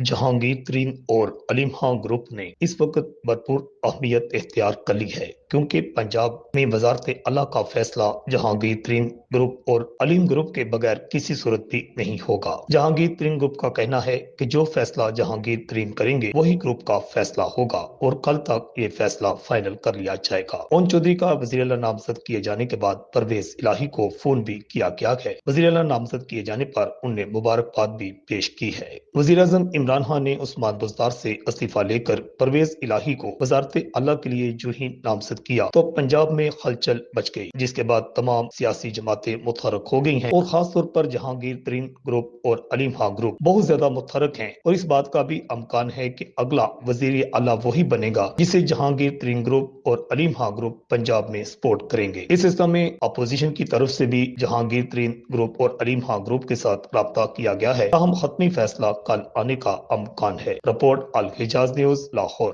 जहांगीर तरीन और अलीम खां ग्रुप ने इस वक्त भरपूर अहमियत इख्तियार कर ली है, क्योंकि पंजाब में वजारत आला का फैसला जहांगीर तरीन ग्रुप और अलीम ग्रुप के बगैर किसी सूरत भी नहीं होगा। जहांगीर तरीन ग्रुप का कहना है कि जो फैसला जहांगीर तरीन करेंगे वही ग्रुप का फैसला होगा और कल तक ये फैसला फाइनल कर लिया जाएगा। ओन चौधरी का वज़ीर-ए-आला नामजद किए जाने के बाद परवेज इलाही को फोन भी किया गया है। वज़ीर-ए-आला नामजद किए जाने पर उन्हें मुबारकबाद भी पेश की है। वज़ीर-ए-आज़म इमरान खान ने उस्मान बुज़दार से इस्तीफा लेकर परवेज इलाही को वज़ारत आला के लिए जो ही नामजद किया तो पंजाब में हलचल मच गई, जिसके बाद तमाम सियासी जमातें मुतहरक हो गई हैं और खास तौर पर जहांगीर तरीन ग्रुप और अलीम खां ग्रुप बहुत ज्यादा मुतहरक हैं और इस बात का भी अमकान है कि अगला वज़ीर आला वही बनेगा जिसे जहांगीर तरीन ग्रुप और अलीम खां ग्रुप पंजाब में सपोर्ट करेंगे। इस सिलसिले में अपोजिशन की तरफ से भी जहांगीर तरीन ग्रुप और अलीम खां ग्रुप के साथ राब्ता किया गया है। ताहम खत्मी फैसला कल आने का अमकान है। रिपोर्ट अल हिजाज न्यूज, लाहौर।